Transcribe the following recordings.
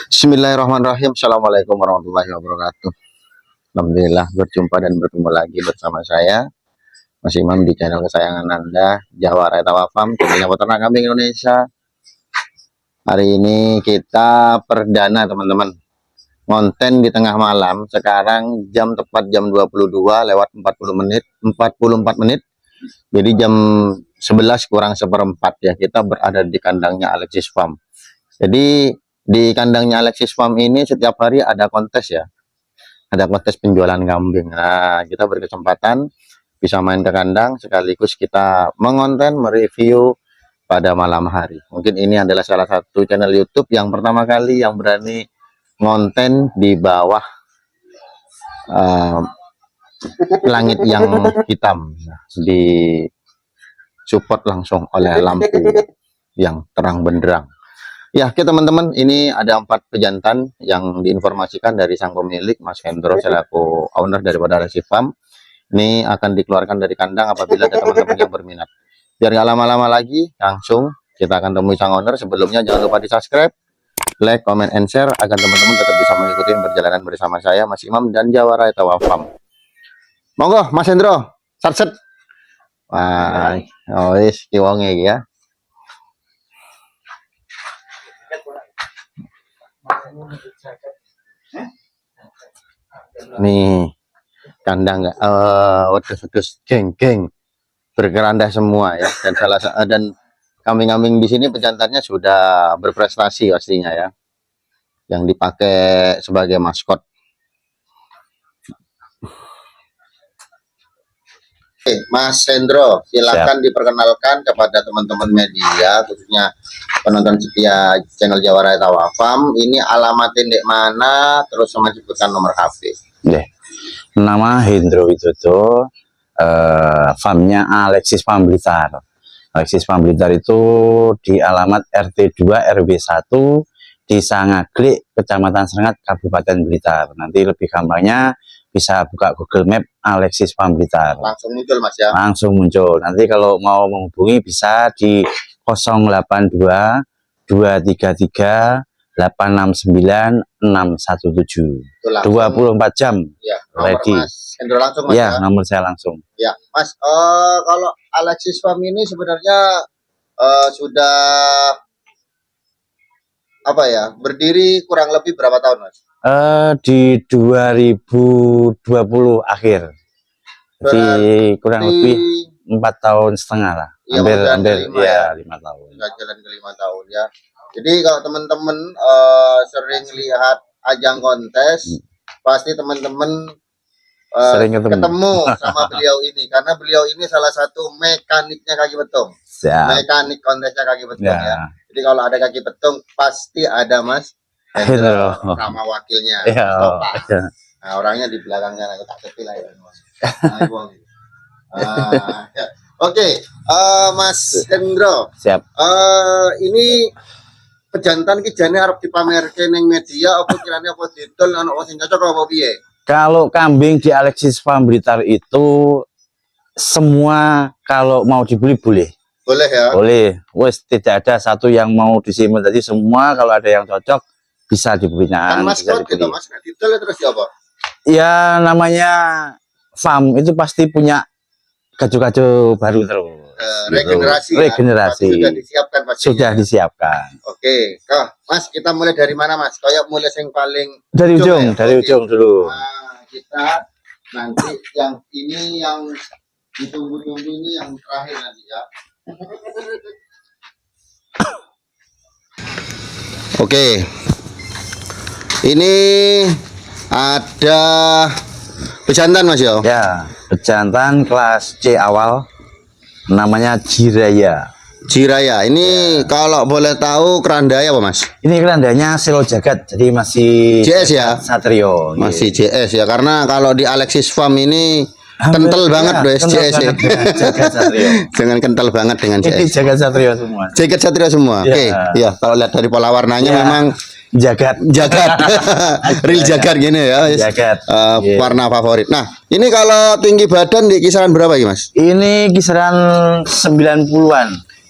Bismillahirrahmanirrahim. Assalamualaikum warahmatullahi wabarakatuh. Alhamdulillah berjumpa dan bertemu lagi bersama saya Mas Imam di channel kesayangan Anda, Jawara Tawafam, channelnya peternak kambing Indonesia. Hari ini kita perdana teman-teman, konten di tengah malam. Sekarang jam tepat jam 22 lewat 44 menit. Jadi jam 11 kurang seperempat ya, kita berada di kandangnya Alexis Farm. Jadi di kandangnya Alexis Farm ini setiap hari ada kontes ya, ada kontes penjualan kambing. Nah, kita berkesempatan bisa main ke kandang sekaligus kita mengonten, mereview pada malam hari. Mungkin ini adalah salah satu channel YouTube yang pertama kali yang berani ngonten di bawah langit yang hitam, di support langsung oleh lampu yang terang benderang. Ya, oke teman-teman, ini ada 4 pejantan yang diinformasikan dari sang pemilik Mas Hendro selaku owner daripada Alexis Farm. Ini akan dikeluarkan dari kandang apabila ada teman-teman yang berminat. Biar nggak lama-lama lagi, langsung kita akan temui sang owner. Sebelumnya jangan lupa di subscribe, like, comment, and share agar teman-teman tetap bisa mengikuti perjalanan bersama saya Mas Imam dan Jawara Tawafam. Monggo Mas Hendro, satset. Wah, wis kiwonge ya. Nih kandang nggak wedus-wedus geng-geng berkeranda semua ya, dan kambing-kambing di sini pejantannya sudah berprestasi pastinya ya, yang dipakai sebagai maskot. Mas Hendro, silakan diperkenalkan kepada teman-teman media, khususnya penonton setia channel Jawara Tawafam. Ini alamatnya di mana, terus sama sebutkan nomor HP. Nama Hendro Widodo, farmnya Alexis Farm Blitar. Alexis Farm Blitar itu di alamat RT 2 RW 1 Desa Ngaglik, Kecamatan Serengat, Kabupaten Blitar. Nanti lebih gampangnya bisa buka Google Map Alexis Farm Blitar. Langsung muncul Mas ya? Langsung muncul. Nanti kalau mau menghubungi bisa di 082 233 869 617. 24 jam. Ya, ready. Mas Hendro langsung Mas ya? Nomor saya langsung. Ya, Mas, kalau Alexis Farm ini sebenarnya sudah apa ya? Berdiri kurang lebih berapa tahun, Mas? Di 2020 akhir. Jadi kurang lebih 4,5 tahun lah. Ya, hampir ya 5 tahun. Jalan ke 5 tahun ya. Jadi kalau teman-teman sering lihat ajang kontes, pasti teman-teman sering ketemu sama beliau ini, karena beliau ini salah satu mekaniknya kaki betung. Mekanik kontesnya kaki betung ya. Jadi kalau ada kaki betung pasti ada Mas Hendro sama wakilnya. Nah, orangnya di belakangnya, aku tak sepi lah ya Mas. Oke, Mas Hendro. Siap. Ini pejantan ki jane arep dipamerke ning media apa kirane apa didol ana sing cocok apa piye? Kalau kambing di Alexis Farm Blitar itu semua kalau mau dibeli boleh. Boleh ya? Boleh. Wes tidak ada satu yang mau disimpan, jadi semua kalau ada yang cocok bisa dibeli. Kan maskot gitu Mas, nek didol terus apa? Ya namanya farm itu pasti punya gajo-gajo baru terus. Regenerasi. Regenerasi. Sudah disiapkan pastinya. Sudah disiapkan. Oke, Mas, kita mulai dari mana Mas? Kayak mulai yang paling dari ujung, ya? Dari ujung dulu. Nah, kita nanti yang ini yang ditunggu-tunggu ini yang terakhir nanti ya. Oke. Ini ada pejantan Mas yo. Ya, pejantan kelas C awal. Namanya Jiraya. Jiraya. Ini kalau boleh tahu kerandanya apa Mas? Ini kerandanya Selo Jagat, jadi masih JS ya? Satrio. Masih JS ya, karena kalau di Alexis Farm ini kental banget loh JS ya. Dengan kental banget dengan JS. Ini Jagat Satrio semua. Jagat Satrio semua. Oke, ya kalau lihat dari pola warnanya memang Jagat real jagat gini ya. Jagat. Warna favorit. Nah, ini kalau tinggi badan di kisaran berapa ya Mas? Ini kisaran 90-an.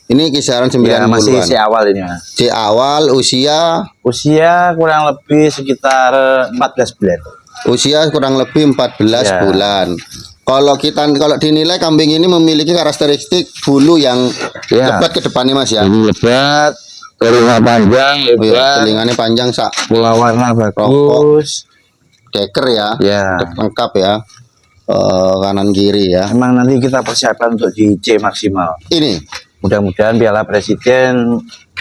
Ini kisaran 90-an. Ya, masih si awal ini Mas. C awal, usia Kurang lebih sekitar 14 bulan. usia kurang lebih 14 Ya. bulan. Kalau dinilai kambing ini memiliki karakteristik bulu yang Ya. lebat ke depannya Mas ya. Ini lebat, telinga panjang, Oh, iya, lebat, telinganya panjang, pola warna bagus. deker ya, Ya. lengkap ya. Kanan kiri ya. Emang nanti kita persiapan untuk di C maksimal. Ini Mudah-mudahan Piala Presiden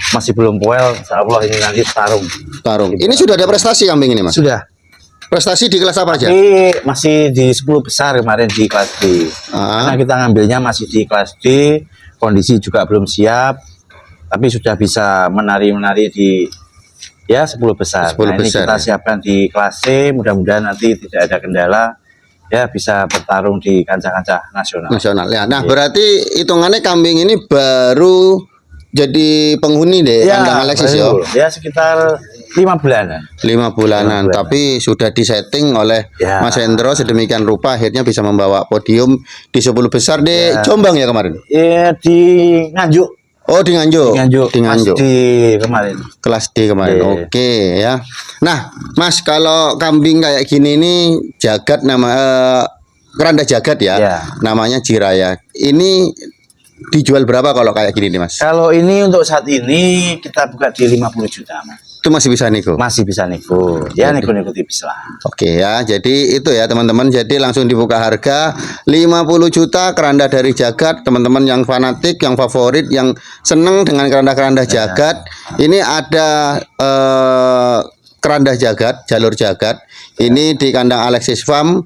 masih belum poel. Insya Allah ini nanti tarung. Ini sudah ada prestasi kambing ini Mas. Sudah. Prestasi di kelas apa aja? Tapi masih di 10 besar kemarin di kelas D. Ah. Karena kita ngambilnya masih di kelas D, kondisi juga belum siap, tapi sudah bisa menari-menari di ya 10 besar. 10 Nah, ini besar, kita ya. siapkan di kelas C, mudah-mudahan nanti tidak ada kendala, ya bisa bertarung di kancah-kancah nasional. Nasional ya. Nah, berarti hitungannya kambing ini baru jadi penghuni deh kandang Alexis ya. betul. Ya sekitar 5 bulanan. 5 bulanan, tapi sudah disetting oleh Ya. Mas Hendro sedemikian rupa akhirnya bisa membawa podium di 10 besar di Jombang ya kemarin. Ya di Nganjuk. Oh, di Nganjuk. Di Nganjuk. Mas di kemarin. Kelas D kemarin. Iya. Oke ya. Nah, Mas, kalau kambing kayak gini nih jagat keranda jagat ya. Iya. Namanya Jiraya. Ini dijual berapa kalau kayak gini nih, Mas? Kalau ini untuk saat ini kita buka di 50 juta, Mas. Itu masih bisa nego. Masih bisa nego. Ya nego-nego tipis lah. Oke ya, jadi itu ya teman-teman. Jadi langsung dibuka harga 50 juta keranda dari jagat. Teman-teman yang fanatik, yang favorit, yang seneng dengan keranda-keranda jagat. Ini ada keranda jagat, jalur jagat. Ini di kandang Alexis Farm.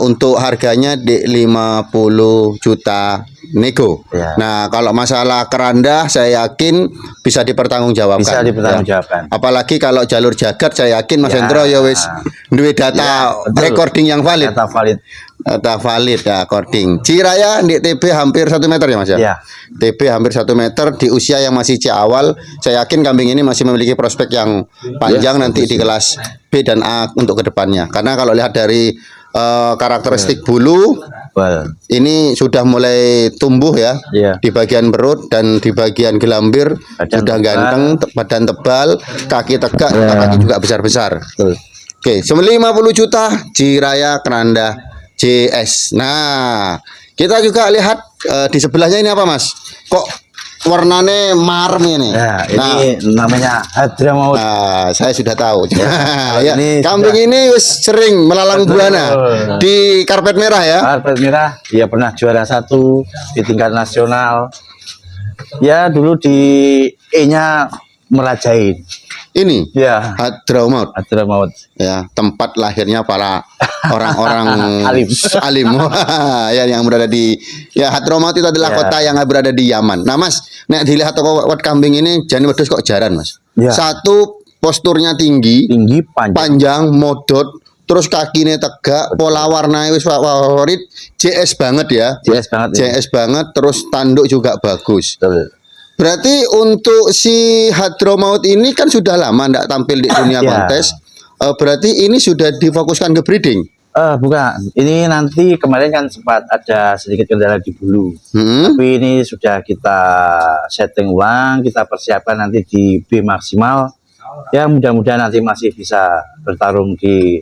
Untuk harganya di 50 juta nego. Ya. Nah, kalau masalah keranda saya yakin bisa dipertanggungjawabkan. Bisa dipertanggungjawabkan. Apalagi kalau jalur jagat saya yakin Mas Ya. Hendro ya wis duwe data betul. recording yang valid. Data valid. Data valid ya recording. Jiraya di TB hampir 1 meter ya Mas ya? Ya. TB hampir 1 meter di usia yang masih C awal. Saya yakin kambing ini masih memiliki prospek yang panjang nanti di kelas B dan A untuk kedepannya. Karena kalau lihat dari karakteristik bulu Well, ini sudah mulai tumbuh ya. Iya. Di bagian perut dan di bagian gelambir Badan sudah tebal. ganteng, badan tebal, kaki tegak, kaki juga besar-besar. betul. Oke, 50 juta Jiraya keranda JS. Nah, kita juga lihat di sebelahnya ini apa Mas? Kok warnanya marem ini? Ya, ini namanya Hadramaut. Nah, saya sudah tahu. kalau ya, ini kambing ini wis sering melalang buana di karpet merah ya. Karpet merah, ya pernah juara 1 di tingkat nasional. Ya dulu di E-nya merajain. Ini Ya, Hadramaut Hadramaut. ya, tempat lahirnya para orang-orang Alim. alim ya yang berada di ya Hadramaut itu adalah Ya. kota yang berada di Yaman. Nah Mas, nek dilihat toko wet kambing ini jani wedhus kok jaran Mas. Ya. Satu posturnya tinggi, Tinggi panjang. panjang, modot, terus kakinya tegak, pola warnanya wis favorit, JS banget ya. JS banget ya. JS banget, terus tanduk juga bagus. Betul. Berarti untuk si Hadramaut ini kan sudah lama tidak tampil di dunia Ya. kontes. Berarti ini sudah difokuskan ke breeding. Bukan. Ini nanti kemarin kan sempat ada sedikit kendala di bulu. Hmm. Tapi ini sudah kita setting ulang, kita persiapkan nanti di B maksimal. Ya mudah-mudahan nanti masih bisa bertarung di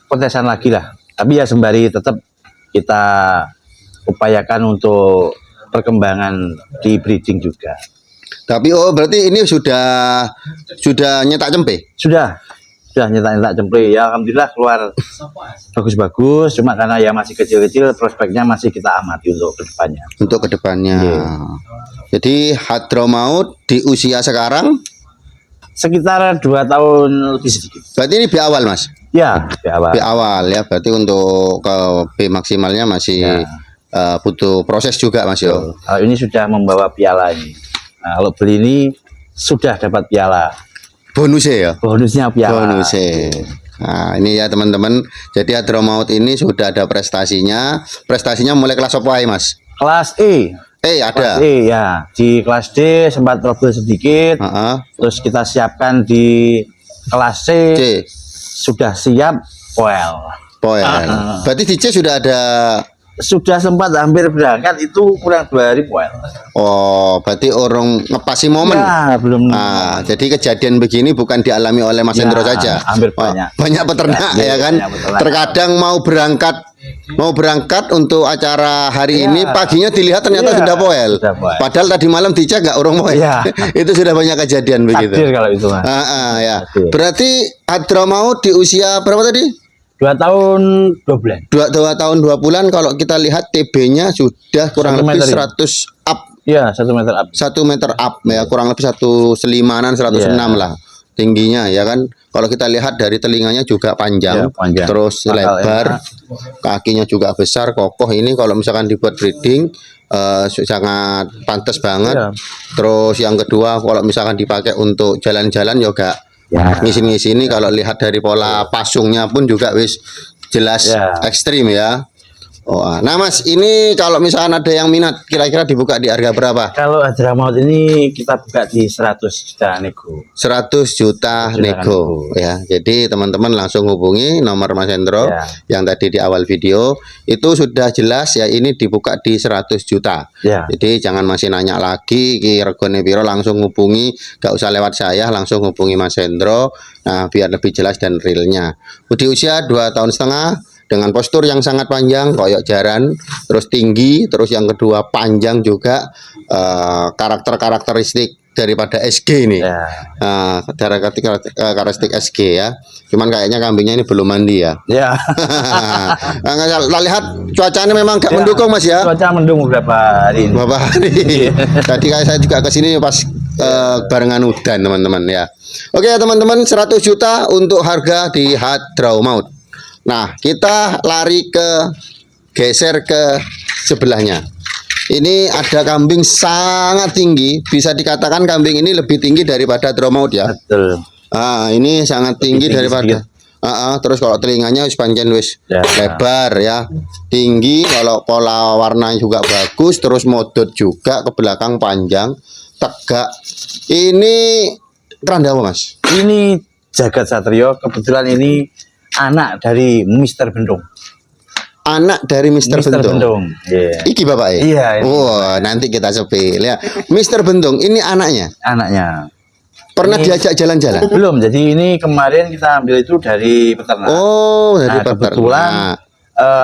kontesan lagi lah. Tapi ya sembari tetap kita upayakan untuk perkembangan di breeding juga. Tapi berarti ini sudah nyetak cempe. Sudah nyetak-nyetak jemple ya, alhamdulillah keluar bagus-bagus. Cuma karena ya masih kecil-kecil, prospeknya masih kita amati untuk kedepannya. Untuk kedepannya. Iya. Jadi Hadramaut di usia sekarang Sekitar 2 tahun lebih sedikit. berarti ini B awal Mas. Ya, di awal. B awal ya. Berarti untuk ke B maksimalnya masih butuh proses juga Mas yo. Kalau ini sudah membawa piala ini. Nah, kalau beli ini sudah dapat piala. Bonusnya ya. Bonusnya piala. Bonusnya. Nah, ini ya teman-teman. Jadi Hadramaut ini sudah ada prestasinya. Prestasinya mulai kelas apa ya, Mas? Kelas E. Ada. Kelas E ya. Di kelas D sempat trouble sedikit. Heeh. Terus kita siapkan di kelas C. C. Sudah siap poel. Poel. Berarti di C sudah ada sudah sempat hampir berangkat itu kurang 2 hari poel. Oh, berarti orang ngepasi momen. Ya, belum. Nah, jadi kejadian begini bukan dialami oleh Mas Ya, Hendro saja. hampir Oh, banyak. banyak peternak Ya, ya kan. banyak peternak. Terkadang mau berangkat untuk acara hari Ya. ini, paginya dilihat ternyata Ya, sudah poel. sudah poel. Padahal tadi malam dicek nggak orang poel. Ya. Itu sudah banyak kejadian begitu. Takdir kalau itu Mas. Ya. Takdir. Berarti Hadramaut di usia berapa tadi? 2 tahun 2 bulan. 2 tahun 2 bulan. Kalau kita lihat TB-nya sudah kurang 1 lebih meter, ya? 100 up. Iya, 1 meter up. 1 meter up ya, kurang lebih 105-an 106 Iya. lah tingginya ya kan. Kalau kita lihat dari telinganya juga panjang, Iya, panjang. terus Bakal lebar, enak. kakinya juga besar, kokoh. Ini kalau misalkan dibuat breeding sangat pantas banget. Iya. Terus yang kedua, kalau misalkan dipakai untuk jalan-jalan juga Ya. ngisi-ngisi. Kalau lihat dari pola pasungnya pun juga wis jelas Ya. ekstrim ya. Oh, nah Mas, ini kalau misalkan ada yang minat, kira-kira dibuka di harga berapa? Kalau Hadramaut ini kita buka di 100 juta nego. 100 juta Juta nego nego. ya. Jadi teman-teman langsung hubungi nomor Mas Hendro Ya. yang tadi di awal video. Itu sudah jelas ya, ini dibuka di 100 juta. Ya. Jadi jangan masih nanya lagi ki regone piro, langsung hubungi, gak usah lewat saya, langsung hubungi Mas Hendro. Nah, biar lebih jelas dan realnya. Di usia 2 tahun setengah dengan postur yang sangat panjang koyok jaran, terus tinggi, terus yang kedua panjang juga, karakteristik daripada SG ini. Ya. Karakteristik SG ya. Cuman kayaknya kambingnya ini belum mandi ya. Ya. Kita lihat cuacanya memang gak Ya. mendukung Mas ya. Cuaca mendung beberapa hari ini. Bapak hari. Tadi kayak saya juga ke sini pas barengan udan teman-teman ya. Oke teman-teman, 100 juta untuk harga di Hadramaut. Nah, kita geser ke sebelahnya. Ini ada kambing sangat tinggi, bisa dikatakan kambing ini lebih tinggi daripada Hadramaut ya. Betul. Ini sangat tinggi tinggi daripada. Terus kalau telinganya wis panjang wis Ya. lebar ya, tinggi. Kalau pola warnanya juga bagus, terus modot juga ke belakang panjang, tegak. Ini keranda apa Mas? Ini Jagat Satrio, kebetulan ini anak dari Mister Bendung. Anak dari Mister Bendung. Iya. Iki bapak ya? Iya, ini. Oh, nanti kita sepil ya. Mister Bendung ini anaknya. Anaknya. Pernah Ini- diajak jalan-jalan? Belum, jadi ini kemarin kita ambil itu dari peternak. Oh, dari Nah, kebetulan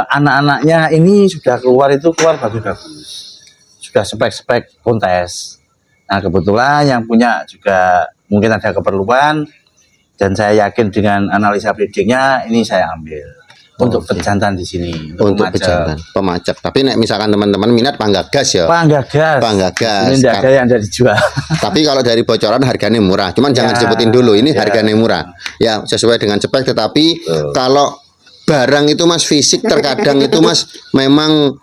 anak-anaknya ini sudah keluar bagus-bagus. Sudah spek-spek kontes. Nah, kebetulan yang punya juga mungkin ada keperluan dan saya yakin dengan analisa breedingnya ini saya ambil untuk Oke. pejantan di sini Untuk memajak. pejantan, pemajak. Tapi nek misalkan teman-teman minat panggagas ya. Panggagas. Panggagas. Ini tidak ada yang ada dijual. Tapi kalau dari bocoran harganya murah. Cuman jangan Ya. disebutin dulu. Ini Ya. harganya murah. Ya, sesuai dengan spek. Tetapi Betul. kalau barang itu Mas, fisik terkadang itu Mas memang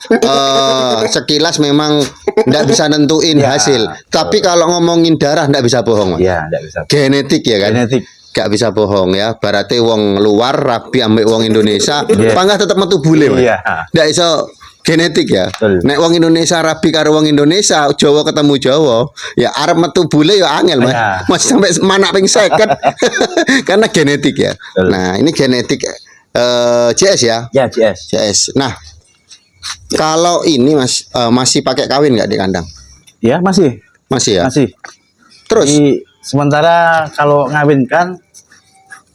sekilas memang tidak bisa nentuin Ya. hasil. Tapi kalau ngomongin darah tidak bisa bohong Mas. Iya, tidak bisa. Genetik ya kan. Genetik. Gak bisa bohong ya. Berarti wong luar rabi ambek wong Indonesia, Iya. panggah tetap metu bule Mas. Iya. Ndak iso genetik ya. Betul. Nek wong Indonesia rabi karo wong Indonesia, Jawa ketemu Jawa, ya arep metu bule ya angel Mas. Ya. Mas sampai manak ping 50. Karena genetik ya. Betul. Nah, ini genetik JS ya. Ya, JS. JS. Nah, kalau ini Mas masih pakai kawin nggak di kandang? Ya, masih. Masih ya. Masih. Terus Jadi, sementara kalau ngawinkan,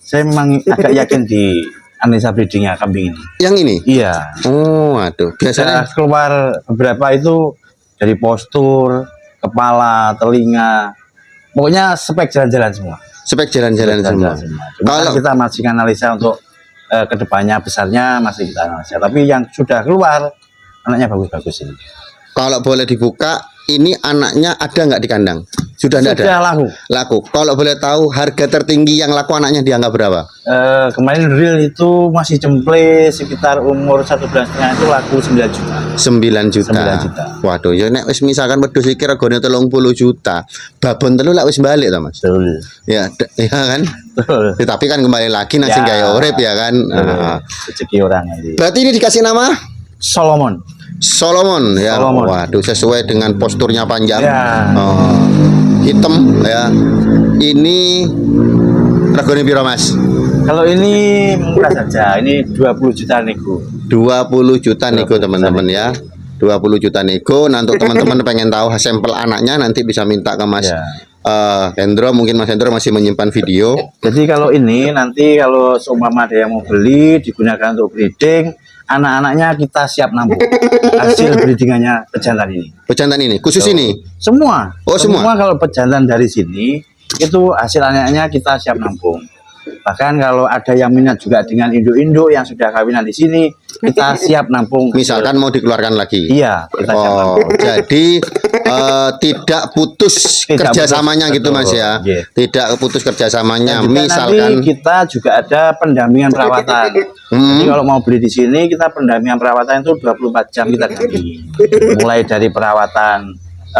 saya memang agak yakin di analisa breedingnya kambing ini. yang ini. Iya. Oh, aduh. Saya Biasanya keluar beberapa itu dari postur, kepala, telinga, pokoknya spek jalan-jalan semua. spek jalan-jalan semua. Cuma kan Kalau- kita masih analisa untuk kedepannya besarnya masih kita analisa. Tapi yang sudah keluar anaknya bagus-bagus ini. Kalau boleh dibuka, ini anaknya ada nggak di kandang? Sudah nggak ada? Sudah laku. Laku. Kalau boleh tahu harga tertinggi yang laku anaknya dianggap berapa? Kemarin real itu masih cemple sekitar umur 1 bulan setengah itu laku 9 juta. 9 juta. 9 juta. Waduh, ya nek wis misalkan wedhus iki regane 30 juta. Babon telu lak wis balik to, Mas. Betul. Ya, ya kan? Betul. Tapi kan kembali lagi nasi Ya. gaya urip ya kan. Rezeki orang nanti. Berarti ini dikasih nama Solomon. Solomon ya. Solomon. Waduh, sesuai dengan posturnya panjang. Ya. Oh. hitam ya. Ini regane piro Mas? Kalau ini murah saja, ini 20 juta nego. 20 juta nego teman-teman ya. 20 juta nego. Nah, untuk teman-teman pengen tahu sampel anaknya nanti bisa minta ke Mas Ya. Hendro. Mungkin Mas Hendro masih menyimpan video. Jadi kalau ini nanti kalau seumpama ada yang mau beli digunakan untuk breeding, anak-anaknya kita siap nampung. Hasil breedingannya pejantan ini. Pejantan ini khusus ini. Semua. Oh, semua? Kalau pejantan dari sini itu hasil anaknya kita siap nampung. Bahkan kalau ada yang minat juga dengan induk-induk yang sudah kawinan di sini, kita siap nampung. Misalkan mau dikeluarkan lagi. Iya, kita siap Oh, nampung. jadi tidak putus Tidak kerjasamanya putus, gitu Mas betul. ya. Iya. Tidak putus kerjasamanya. Dan juga Misalkan nanti kita juga ada pendampingan perawatan. Jadi kalau mau beli di sini kita pendampingan perawatan itu 24 jam kita dampingi. Mulai dari perawatan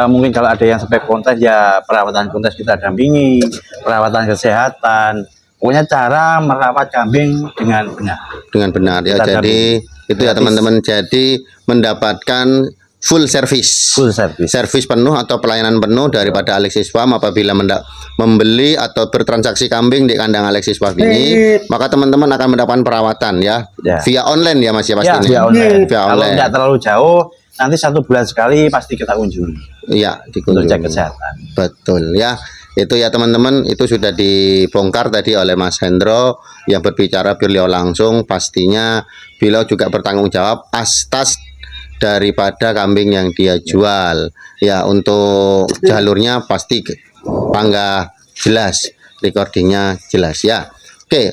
mungkin kalau ada yang sampai kontes ya perawatan kontes kita dampingi, perawatan kesehatan. Pokoknya cara merawat kambing dengan benar. dengan benar ya. Kita Jadi itu ya Gratis. teman-teman. Jadi mendapatkan full service. Full service. Servis penuh atau pelayanan penuh daripada Alexis Farm apabila membeli atau bertransaksi kambing di kandang Alexis Farm ini, maka teman-teman akan mendapatkan perawatan ya, Ya. via online ya Mas ya pasti Ya, ini. via online. Via Kalau online. tidak terlalu jauh, nanti 1 bulan sekali pasti kita kunjungi Iya, untuk dikunjungi. cek kesehatan. Betul ya. Itu ya teman-teman, itu sudah dibongkar tadi oleh Mas Hendro yang berbicara beliau langsung. Pastinya beliau juga bertanggung jawab atas daripada kambing yang dia jual. Ya, untuk jalurnya pasti bangga jelas, recordingnya jelas ya. Oke,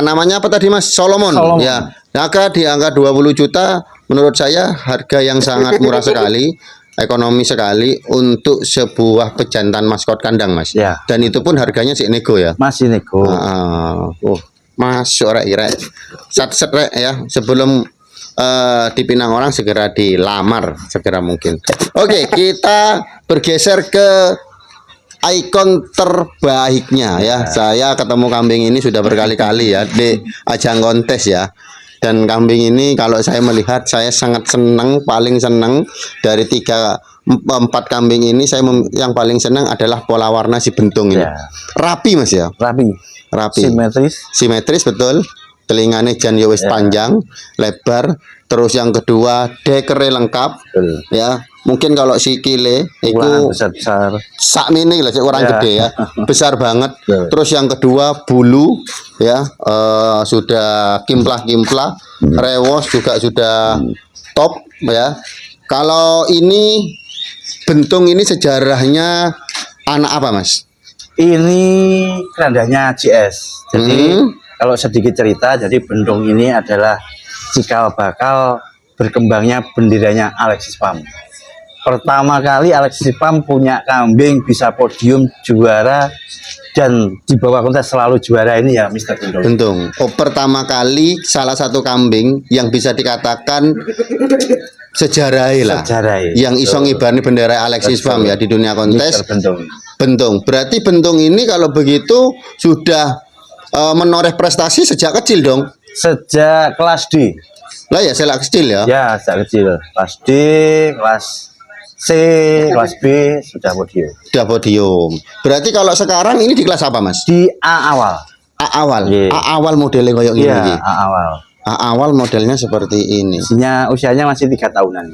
namanya apa tadi Mas? Solomon. Solomon. Ya. Harga di angka 20 juta menurut saya harga yang sangat murah sekali. Ekonomi sekali untuk sebuah pejantan maskot kandang Mas. Ya. Dan itu pun harganya si nego ya. Masih nego. Masuk rek set rek ya sebelum dipinang orang segera dilamar segera mungkin. Oke, kita bergeser ke ikon terbaiknya ya. Saya ketemu kambing ini sudah berkali-kali ya di ajang kontes ya. Dan kambing ini kalau saya melihat saya sangat senang, paling senang dari 4 kambing ini yang paling senang adalah pola warna si bentung ini. Ya. Rapi Mas ya. Rapi. Simetris. Simetris betul. Telinganya jan ya wis panjang, lebar. Terus yang kedua dekere lengkap. Betul. Ya, mungkin kalau sikile itu besar-besar. sak mini lah orang Ya. gede ya. Besar banget. Betul. Terus yang kedua bulu ya sudah kimplah-kimplah. Rewos juga sudah top ya. Kalau ini bentung ini sejarahnya anak apa Mas? Ini kerandanya GS. Jadi kalau sedikit cerita, jadi bentung ini adalah cikal bakal berkembangnya benderanya Alexis Farm. Pertama kali Alexis Farm punya kambing bisa podium juara dan di bawah kontes selalu juara ini ya Mr. Bentung. Bentung. Oh, pertama kali salah satu kambing yang bisa dikatakan sejarah lah. Sejarah. Yang iso ngibarni bendera Alexis Farm ya di dunia kontes. Mr. Bentung. Bentung. Berarti bentung ini kalau begitu sudah menoreh prestasi sejak kecil dong. Sejak kelas D. Lah ya sejak kecil ya. Ya, sejak kecil. Kelas D, kelas C, kelas B sudah podium. Sudah podium. Berarti kalau sekarang ini di kelas apa Mas? Di A awal. A awal. Iya. A awal modelnya kayak gini. Iya, A awal. A awal modelnya seperti ini. Usianya masih 3 tahunan.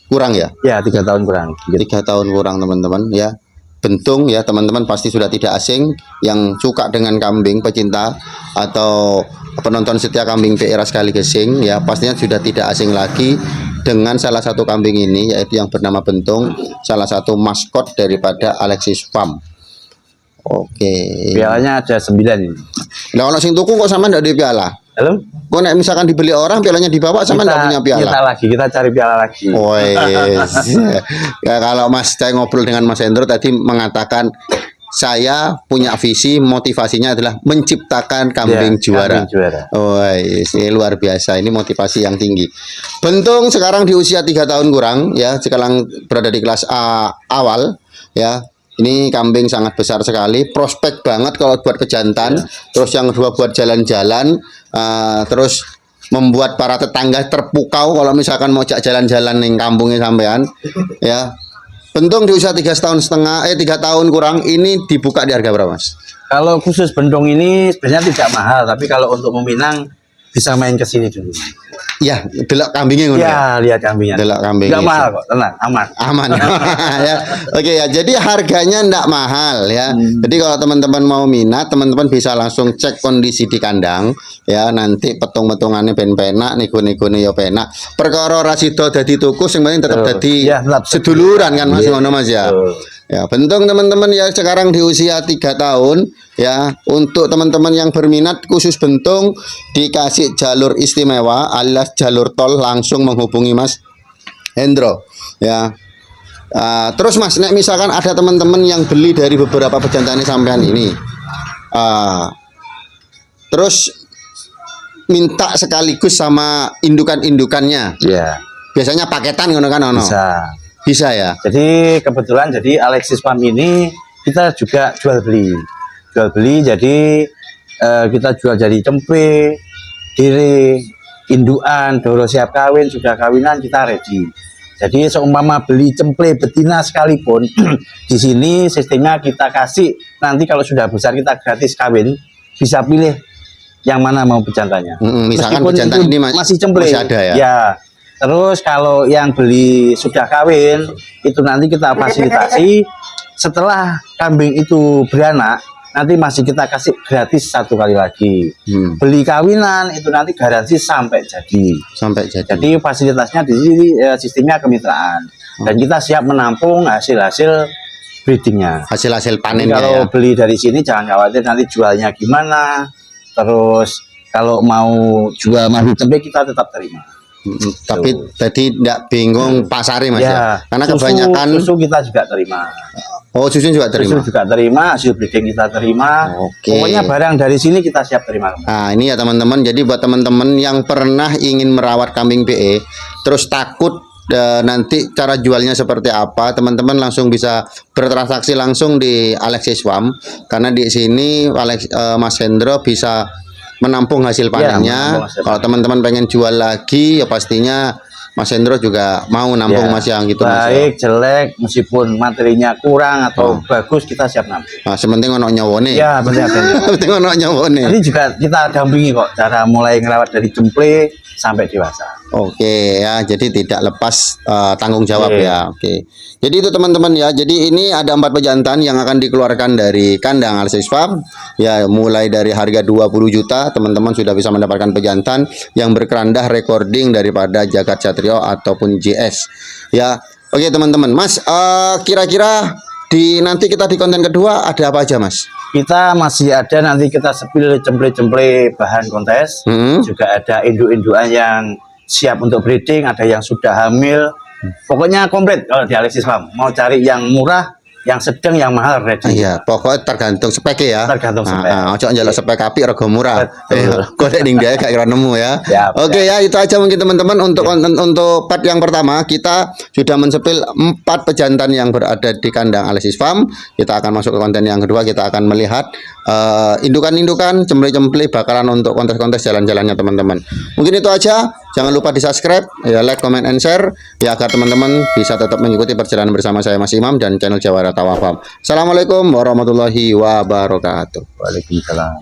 Kurang ya? Ya, 3 tahun kurang. 3 tahun kurang teman-teman ya. Bentung ya teman-teman pasti sudah tidak asing yang suka dengan kambing pecinta atau penonton setia kambing PRA sekali gesing ya pastinya sudah tidak asing lagi dengan salah satu kambing ini yaitu yang bernama Bentung, salah satu maskot daripada Alexis Farm. Oke. Pialanya ada 9 ini. Nah, kalau sing tuku kok sama ndak ada piala? Halo? Kok nek misalkan dibeli orang pialanya dibawa sama ndak punya piala? Kita cari piala lagi. Wes. Ya, kalau Mas saya ngobrol dengan Mas Hendro tadi mengatakan saya punya visi motivasinya adalah menciptakan kambing Ya, juara. kambing juara. Wes, ini luar biasa. Ini motivasi yang tinggi. Bentung sekarang di usia 3 tahun kurang ya, sekarang berada di kelas A awal ya. Ini kambing sangat besar sekali, prospek banget kalau buat pejantan. Terus yang kedua buat jalan-jalan, terus membuat para tetangga terpukau kalau misalkan mau jalan-jalan ning kampungnya sampean, ya. Bentung di usia 3,5 tahun, 3 tahun kurang ini dibuka di harga berapa, Mas? Kalau khusus bendong ini sebenarnya tidak mahal, tapi kalau untuk meminang bisa main ke sini dulu. Iya, delok kambingnya ngono ya. Ya, lihat kambingnya. Delok kambing. Enggak mahal kok, tenang, aman. Aman. Ya. Oke ya, jadi harganya ndak mahal ya. Jadi kalau teman-teman mau minat, teman-teman bisa langsung cek kondisi di kandang ya. Nanti petung-petungannya ben penak, nego-negone ya penak. Perkara ora sida dadi tuku sing penting tetap dadi Ya, tetap seduluran kan Mas, ngono Mas ya. Betul. Ya, bentuk teman-teman ya sekarang di usia 3 tahun ya. Untuk teman-teman yang berminat khusus bentung dikasih jalur istimewa alias jalur tol, langsung menghubungi Mas Hendro ya. Terus Mas, nek misalkan ada teman-teman yang beli dari beberapa pejantan sampean ini, terus minta sekaligus sama indukan-indukannya, Ya, biasanya paketan ngono kan ono? Bisa ya. Jadi kebetulan jadi Alexis Farm ini kita juga jual beli. Jadi kita jual jadi cempe, diri, indukan, doro siap kawin, sudah kawinan kita ready. Jadi seumpama beli cemple betina sekalipun di sini sistemnya kita kasih, nanti kalau sudah besar kita gratis kawin, bisa pilih yang mana mau pejantannya. Misalkan Meskipun pejantan itu ini masih cemple, masih ada ya. Ya. Terus kalau yang beli sudah kawin itu nanti kita fasilitasi, setelah kambing itu beranak nanti masih kita kasih gratis 1 kali lagi. Beli kawinan itu nanti garansi sampai jadi. Jadi fasilitasnya di sini sistemnya kemitraan dan kita siap menampung hasil-hasil breedingnya. Hasil-hasil Jadi panennya kalau ya. beli dari sini jangan khawatir nanti jualnya gimana. Terus kalau mau jual masih cempe kita tetap terima. Tapi tadi tidak bingung pasarnya Mas ya. Karena susu, kebanyakan susu kita juga terima. Oh, susu juga terima. Susu juga terima, hasil breeding kita terima. Oke. Pokoknya barang dari sini kita siap terima. Nah, ini ya teman-teman. Jadi buat teman-teman yang pernah ingin merawat kambing PE, terus takut nanti cara jualnya seperti apa, teman-teman langsung bisa bertransaksi langsung di Alexis Farm. Karena di sini Mas Hendro bisa menampung hasil panennya. Kalau teman-teman pengen jual lagi, ya pastinya Mas Hendro juga mau nampung Mas yang gitu Mas. Baik, jelek, meskipun materinya kurang atau bagus kita siap nampung. Nah, sementing ono nyawone. Ya, penting ada. Penting ono nyawone. Nanti juga kita dampingi kok cara mulai ngerawat dari jemple sampai dewasa. Oke ya, jadi tidak lepas tanggung jawab ya. Oke. Jadi itu teman-teman ya. Jadi ini ada 4 pejantan yang akan dikeluarkan dari kandang Alexis Farm. Ya, mulai dari harga 20 juta, teman-teman sudah bisa mendapatkan pejantan yang berkerandah recording daripada Jagat Satrio ataupun JS. Ya. Oke teman-teman. Mas, kira-kira nanti kita di konten kedua ada apa aja Mas? Kita masih ada nanti kita sepil jemple-jemple bahan kontes. Juga ada induk-indukan yang siap untuk breeding, ada yang sudah hamil. Pokoknya komplit kalau di Alexis Farm. Mau cari yang murah, yang sedang, yang mahal ready. Iya, pokoknya tergantung spek ya. Tergantung spek. Ojo njaluk spek apik rega murah. Betul. Golek ning dia gak kira nemu ya. Siap, Oke ya, itu aja mungkin teman-teman untuk konten untuk part yang pertama. Kita sudah mensepil 4 pejantan yang berada di kandang Alexis Farm. Kita akan masuk ke konten yang kedua, kita akan melihat indukan-indukan, cemple-cemple bakalan untuk kontes-kontes jalan-jalannya teman-teman. Mungkin itu aja. Jangan lupa di-subscribe, ya, like, comment, and share ya agar teman-teman bisa tetap mengikuti perjalanan bersama saya Mas Imam dan channel Jawara Tawafam. Assalamualaikum warahmatullahi wabarakatuh. Waalaikumsalam.